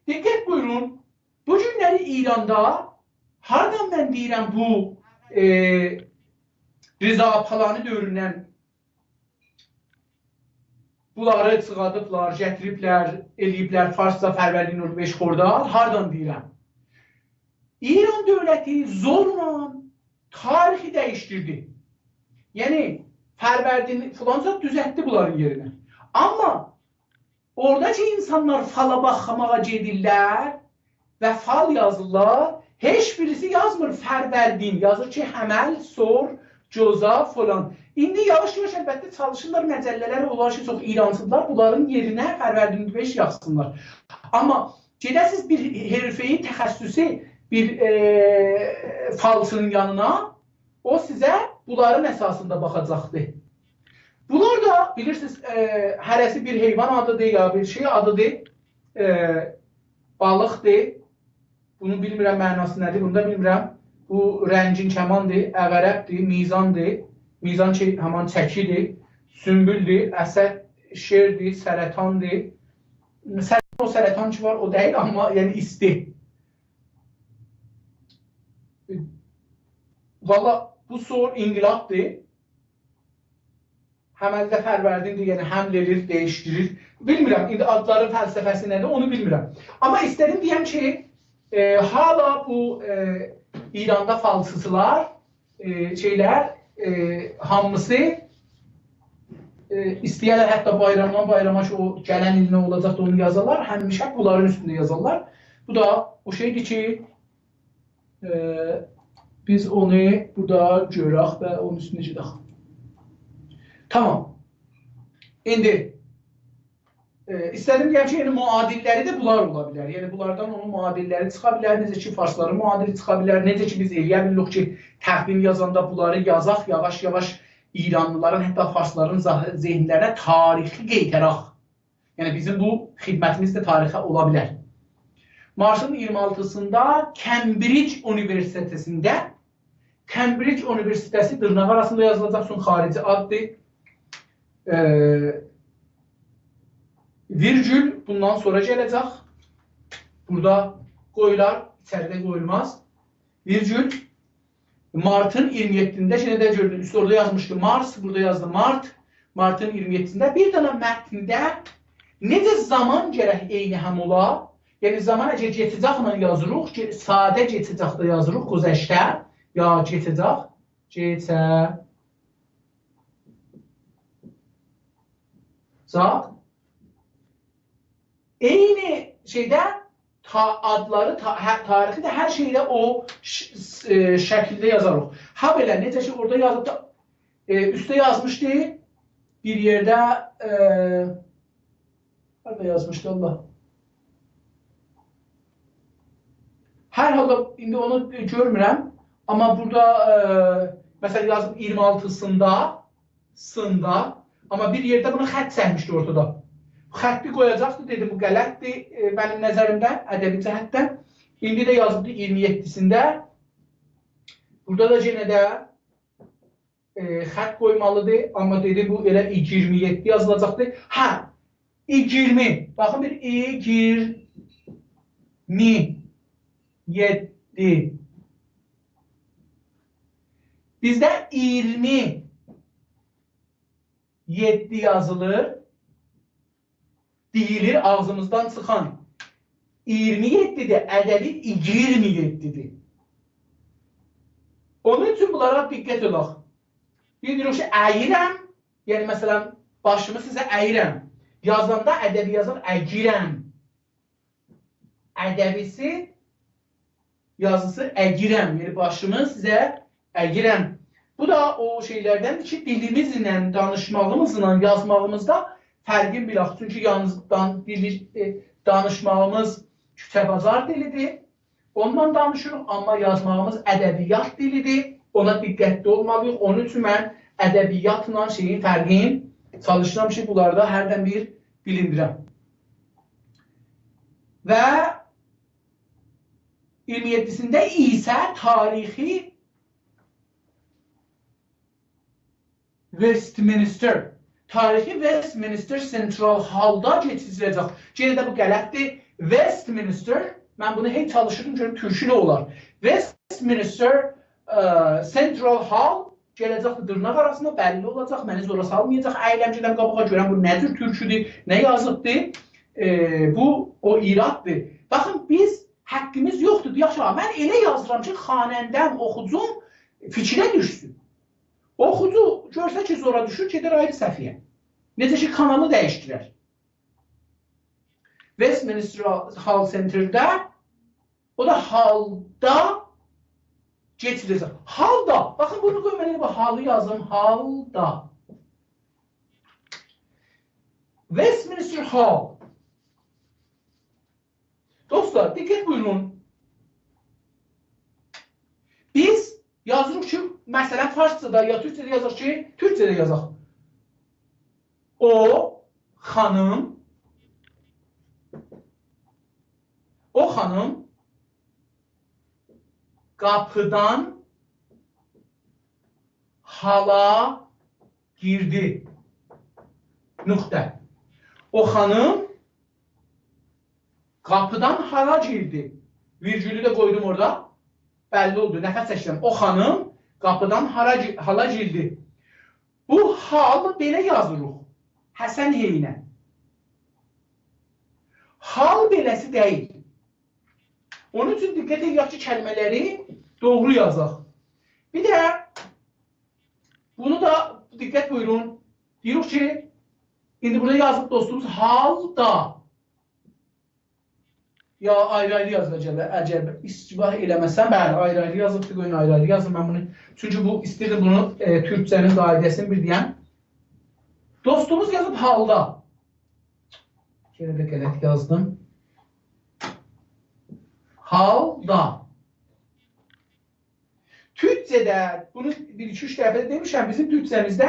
Diqqət buyurun, bu günləri İranda hardan mən deyirəm bu Rza Palani dövründən bunları çıxadıblar, gətiriblər, eləyiblər Farsda Fərvərdin Urdubeşxorda, hardan deyirəm? İran dövləti zorla tarixi dəyişdirdi. Yəni, Fərvərdin filanca düzəltdi bunların yerinə. Amma oradakı insanlar fala baxmağa gedirlər və fal yazırlar. Heç birisi yazmır Fərvərdin, yazır ki, Həməl, Sor, Coza falan. İndi yavaş-yavaş əlbəttə çalışırlar, məcəllələr olar ki, çox İransızlar, bunların yerinə Fərvərdin Urdubeş yazsınlar. Amma gedəsiz bir herifeyi təxəssüsü bir falçının yanına, o sizə bunların əsasında baxacaqdır. Bunlar da bilirsiniz, hərəsi bir heyvan adıdır ya bir şey adıdır, balıqdır. Bunu bilmirəm, mənası nədir, bunu da bilmirəm. Bu rəngin kəmandır, əqərəbdir, mizandır. Mizan ki, həman çəkidir, sümbüldür, əsəd şerdir, sərətandır. O sərətan ki var, o deyil, amma yəni isti. Valla bu sor inqilabdır. Həməldə Fərvərdindir, yəni həml edir, dəyişdirir. Bilmirəm, indi adların fəlsəfəsi nədir, onu bilmirəm. Amma istədim deyəm ki, hala bu İranda falsızlar, hamısı istəyərlər, hətta bayramdan bayrama ki, o gələn il nə olacaq da onu yazarlar, həmişə bunların üstündə yazarlar. Bu da o şeydir ki, biz onu burada görək və onun üstündə gedək. Tamam. İndi istədim deyəm ki, yəni müadilləri də bunlar ola bilər. Yəni bunlardan onun müadilləri çıxa bilər, necə ki farsların müadili çıxa bilər, necə ki biz eləyə bilirik ki, təqvim yazanda bunları yazaq, yavaş-yavaş İranlıların, hətta farsların zehinlərinə tarixi qeytəraq. Yəni bizim bu xidmətimiz də tarixə ola bilər. Martın 26-sında Cambridge Universitetəsində, Cambridge Universitesi dırnaq arasında yazılacaq, son xarici addır. Virgül bundan sonra gələcək. burada qoyular, içəridə qoyulmaz. Virgül. Martın 27'inde şimdi de gördünüz. Üstü orada yazmıştı Mars. Burada yazdı Mart. Martın 27'inde bir dənə mətndə necə zaman gərək eyni həm ola? Yəni zaman əgər geçəcəklə yazırıq, sadə geçəcəkdə yazırıq, güzəştə ya geçəcək, geçəcək. Eyni şeydə adları, tarixi də hər şeydə o şəkildə yazarıq. Ha belə, necə ki orada yazıb da, üstə yazmışdı, bir yerdə, harada yazmışdı Allah? Hər halda indi onu görmürəm, amma burada məsələn yazıb 26'sında, amma bir yerdə buna xətt çəkmişdi ortada. Xətti qoyacaqdı, dedim bu qələtdir mənim nəzərimdə, ədəbi cəhətdən. İndi də yazıbdı 27'sində. Burada da yenə də xətt qoymalıdır, amma dedim bu elə 27 yazılacaqdır. Hə, 20, baxın bir 27. Bizdə 27 yazılır. Deyilir ağzımızdan çıxan 27'dir, ədəbi 27'dir. Onun üçün bunlara diqqət olaq. Bir diyor ki, əyirəm, yəni məsələn, başımı sizə əyirəm. Yazanda ədəbi yazan əgirəm. Ədəbisi, yazısı əgirəm, yəni başımı sizə əgirəm. Bu da o şeylərdəndir ki, dilimizlə, danışmağımızla, yazmağımızda fərqin bilaq. Çünki yalnız danışmağımız küçəbazar dilidir. Ondan danışırıq, amma yazmağımız ədəbiyyat dilidir. Ona diqqətli olmalıyıq. Onun üçün mən ədəbiyyatla şeyin fərqini çalışıram ki, bunlarda hərdən bir bilindirəm. Və 27'sində isə tarixi Westminster. Tarixi Westminster Central Hall'da keçiriləcək. Yenə də bu qələtdir. Westminster, mən bunu heç çalışırdım, görüm türkü nə olar. Westminster Central Hall gələcəkdir dırnaq arasında, bəlli olacaq, məni zora salmayacaq. Əyləmcədən qabağa görəm, bu nədir türküdür, nə yazıqdır? Bu o iraddır. Baxın, biz həqqimiz yoxdur. Yaxşı, mən elə yazıram ki, xanəndəm, oxucum fikrə düşsün. Oxucu görsə ki, zora düşür, gedər ayrı səhviyyə. Necə ki, kanalı dəyişdirər. Westminster Hall Center'da, o da halda geçiriləcək. Halda, baxın bunu qoymalıyım, halı yazım, halda. Westminster Hall. Dostlar, diqqət buyurun. Biz yazırıq ki, məsələn, farsçada ya türkçədə yazaq ki, türkçədə yazaq. O, xanım, qapıdan hala girdi. Nöqtə. O xanım qapıdan hala girdi. Virgülü də qoydum orada. Bəlli oldu, nəfəs çəkdim. O xanım qapıdan hala girdi. Bu hal belə yazırıq. Həsən heynə. Hal beləsi deyil. Onun üçün diqqət edək ki, kəlmələri doğru yazaq. Bir də bunu da diqqət buyurun. Deyirik ki, indi burada yazıb dostumuz halda. Ya ayrı-ayrı yazılacaq, əgər isticbah eləməsəm, bəli, ayrı-ayrı yazıbdır, qoyun ayrı-ayrı yazım mən bunu. Çünki bu, istəyirdim bunu türkçənin qaidəsini bir deyəm. Dostumuz yazıb halda. Yenə də qələt yazdım. Halda. Türkçədə, bunu 1-2-3 dəfə demişəm, bizim türkçəmizdə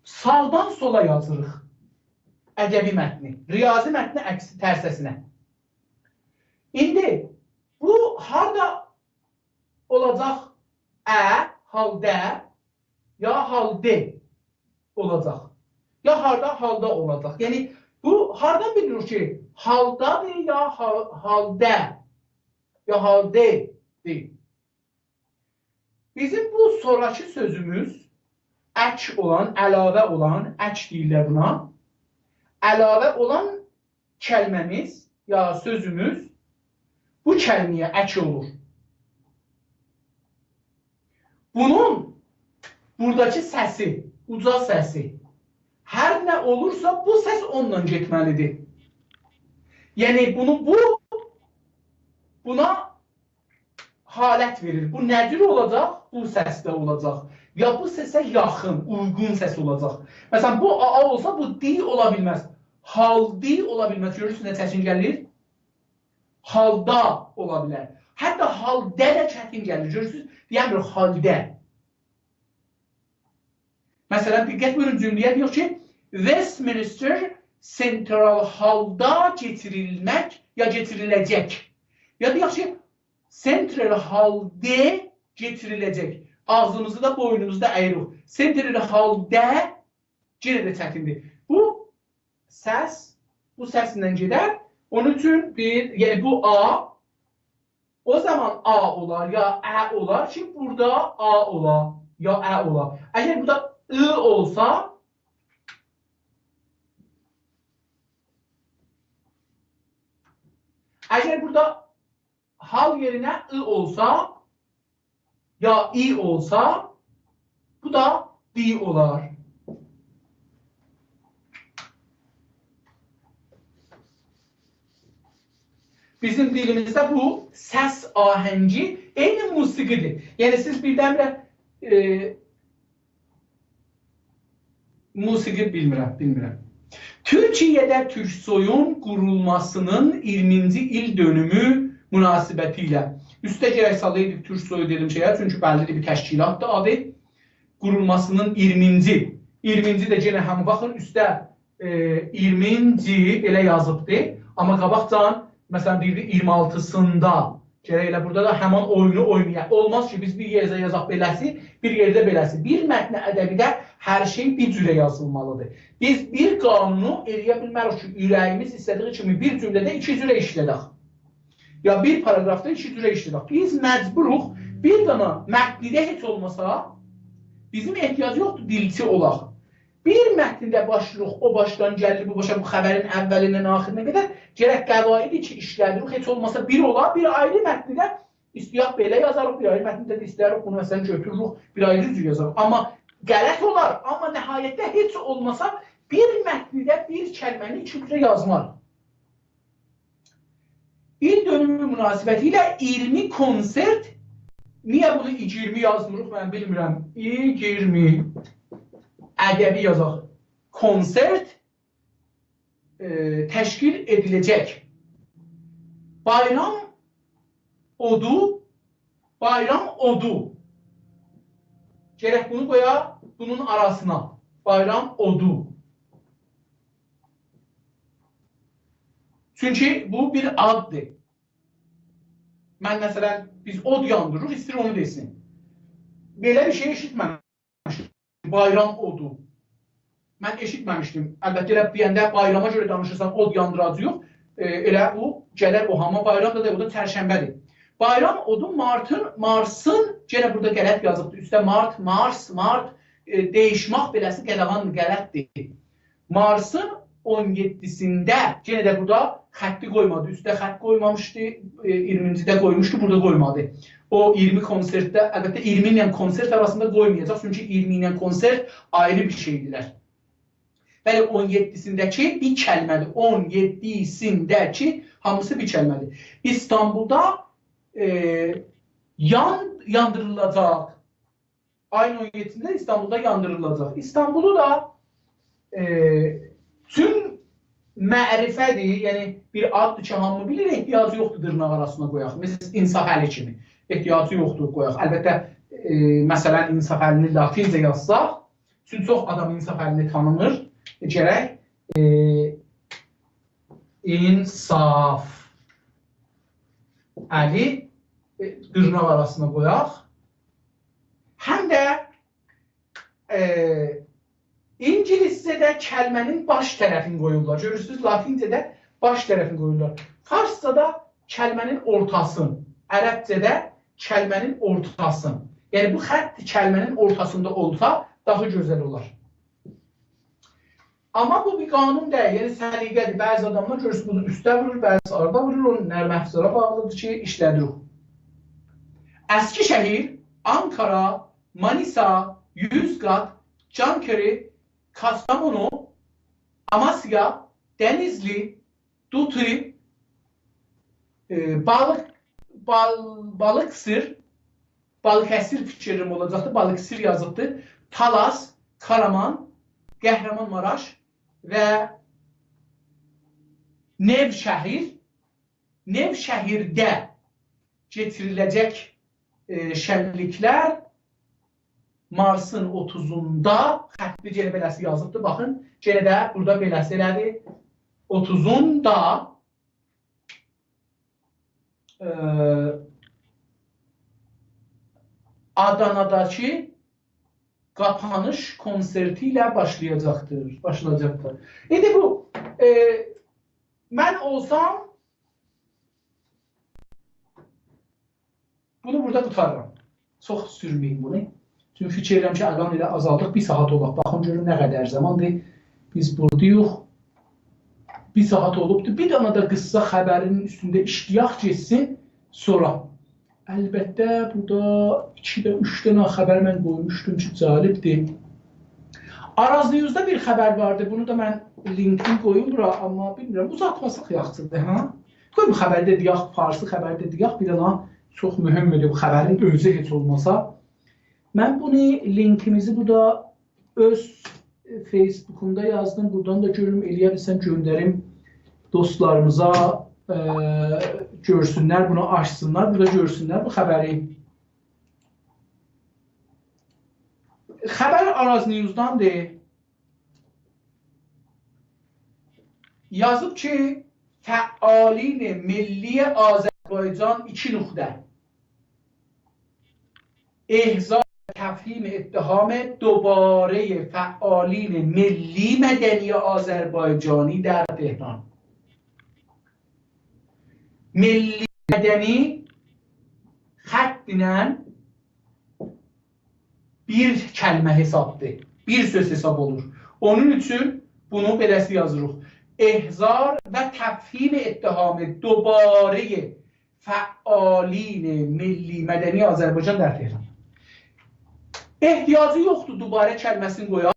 sağdan sola yazırıq. Ədəbi mətni, riyazi mətni əksi tərsəsinə. İndi bu harda olacaq? Haldə, ya halde olacaq. Ya harda, halda olacaq. Yəni Bu hardan bilirik ki, haldadır ya halde ya halde deyil. Bizim bu sonraki sözümüz ək olan, əlavə olan, ək deyirlər buna. Əlavə olan kəlməmiz ya sözümüz bu kəlməyə ək olur. Bunun buradakı səsi, uca səsi hər nə olursa bu səs onunla getməlidir. Yəni buna halət verir. Bu nədir olacaq? Bu səsdə olacaq. Ya bu səsə yaxın, uyğun səs olacaq. Məsələn, bu A olsa bu D ola bilməz. Haldi ola bilməz. Görürsünüz nə çətin gəlir? Halda ola bilər. Hətta haldə də çətin gəlir. Görürsünüz? Deyəmir haldə. Məsələn, diqqət buyurun cümləyə deyək ki, Westminster Central Hall'da getirilmək ya getiriləcək. Ya deyək ki, Central Hall'da getiriləcək. Ağzımızı da boynumuzda əyirik. Central Hall'da yenə də çətindir. Bu səslə gedər. Onun üçün yəni bu A o zaman A olar ya Ə olar ki, burada A olar ya Ə olar. Əgər burada I olsa əgər burada hal yerinə I olsa ya I olsa bu da D olar. Bizim dilimizdə bu səs ahəngi eyni musiqidir. Yəni siz birdən-birə musiqi bilmirəm. Türkiyədə Türksoyun qurulmasının 20-ci il dönümü münasibətilə. Üstə gərək salaydık Türksoyu dedim şeyə, çünki bəllidir bir təşkilatdır adı. Qurulmasının 20-ci. 20-ci də yenə həmin baxın, üstə 20-ci elə yazıbdır. Amma qabaqcan, məsələn, deyirdi 26-sında. Gərək elə burada da həman oyunu oynayaq. Olmaz ki, biz bir yerdə yazaq beləsi, bir yerdə beləsi. Bir mətnə ədəbidə hər şey bir cürə yazılmalıdır. Biz bir qanunu eləyə bilmərik ki, ürəyimiz istədiyi kimi bir cümlədə iki cürə işlədək. Ya bir paragrafda iki cürə işlədək. Biz məcburuq bir dana mətnidə heç olmasa bizim ehtiyacı yoxdur dilçi olaq. Bir mətndə başlayırıq, o başdan gəlir, bu başa, bu xəbərin əvvəlindən axirinə qədər gərək qəvaidi ki, işlədirik, heç olmasa bir olar, bir ayrı mətndə istəyək belə yazarıq, bir ayrı mətndə də istəyirik, bunu məsələn götürürük, bir ayrı cür yazarıq. Amma qələt olar, amma nəhayətdə heç olmasa bir mətndə bir kəlməni iki cürə yazmaq. İl dönümü münasibəti ilə 20 konsert, niyə bunu 20 yazmırıq, mən bilmirəm, 20 ədəbi yazaq, konsert təşkil ediləcək. Bayram odu. Gərək bunu qoyaq bunun arasına. Bayram odu. Çünki bu bir addır. Mən məsələn, biz od yandırırıq, istəyir onu desin. Belə bir şey eşitməmişdim. Bayram odu. Mən eşitməmişdim. Əlbəttə elə deyəndə bayrama görə danışırsan, od yandıracı yox. Elə bu gələr o hama bayram da o da çərşənbədir. Bayram odu Marsın, yenə burada qələt yazıbdır. Üstə Mars, deyişmək beləsi qələtdir. Marsın 17-sində, yenə də burada xətti qoymadı. Üstə xətt qoymamışdı, 20-cidə qoymuşdu, burada qoymadı. O 20 konsertdə, əlbəttə 20 ilə konsert arasında qoymayacaq, çünki 20 ilə konsert ayrı bir şeydirlər. Bəli, 17-sindəki bir kəlmədir. 17-sindəki hamısı bir kəlmədir. İstanbulda yandırılacaq. Ayın 17-sində İstanbulda yandırılacaq. İstanbulu da tüm mərifədir, yəni bir addır ki, hamı bilir, ehtiyacı yoxdur dırnaq arasına qoyaq. Məsələn, insaf əli kimi. Ehtiyacı yoxdur qoyaq. Əlbəttə, məsələn, insaf əlini latincə yazsaq, çünki çox adam insaf əlini tanımır. Gərək insaf əli dırnaq arasına qoyaq. Həm də İngiliscədə kəlmənin baş tərəfini qoyurlar. Görürsünüz, latincədə baş tərəfini qoyurlar. Farscada kəlmənin ortasını, ərəbcədə kəlmənin ortasını. Yəni bu xətt kəlmənin ortasında olsa daha gözəl olar. Amma bu bir qanun deyil, yəni səliqədir. Bəzi adamlar görürsünüz, bunu üstə vurur, bəzi arada vurur, onun nərməfzara bağlıdır ki, işlədir. Əskişehir, Ankara, Manisa, Yozgat, Çankırı, Kastamonu, Amasya, Denizli, Dutlu, Balıkesir fikrim olacaktı. Balıkesir yazıbdı. Talas, Karaman, Qəhrəmanmaraş ve Nevşehir'de getirilecek şənliklər Marsın 30'unda xətti yenə beləsi yazıbdı. Baxın, yenə də burada beləsi elədi. 30'unda Adana'dakı qapanış konserti ilə başlayacaqdır. İndi bu, mən olsam bunu burada tutarım. Çox sürməyim bunu. Çünki fikirləm ki, əqam ilə azaldıq, bir saat olaq. Baxın, görün nə qədər zamandır. Biz buradayıq. Bir saat olubdur. Bir dana da qıssa xəbərin üstündə işliyaq geçsin sonra. Əlbəttə, burada 2-3 dənə xəbər mən qoymuşdum ki, cəlibdir. Araz News'da bir xəbər vardı. Bunu da mən linkini qoyum bura, amma bilmirəm. Uzatmasaq yaxşıdır, hə? Qoy bu xəbərdə deyək, farsı xəbərdə deyək, bir dana çox mühümdür bu xəbərin özü heç olmasa. Mən bunu linkimizi burada öz Facebook'umda yazdım. Buradan da görürüm, eləyə bilsəm göndərim dostlarımıza görsünlər, bunu açsınlar, burada görsünlər bu xəbəri. Xəbər Araz News'dandır. Yazıb ki, fəalin milli Azərbaycan 2 nöqtə. احضار تفهیم اتهام دوباره فعالین ملی مدنی آذربایجانی در تهران. ملی مدنی xəttlə bir kəlmə hesabdır. Bir söz hesab olur. Onun üçün bunu beləsi yazırıq. İhzar və təfhim ettihamı دوباره فعالین ملی مدنی Azərbaycan در Tehran. Ehtiyacı yoxdur dubare kəlməsini qoyaq.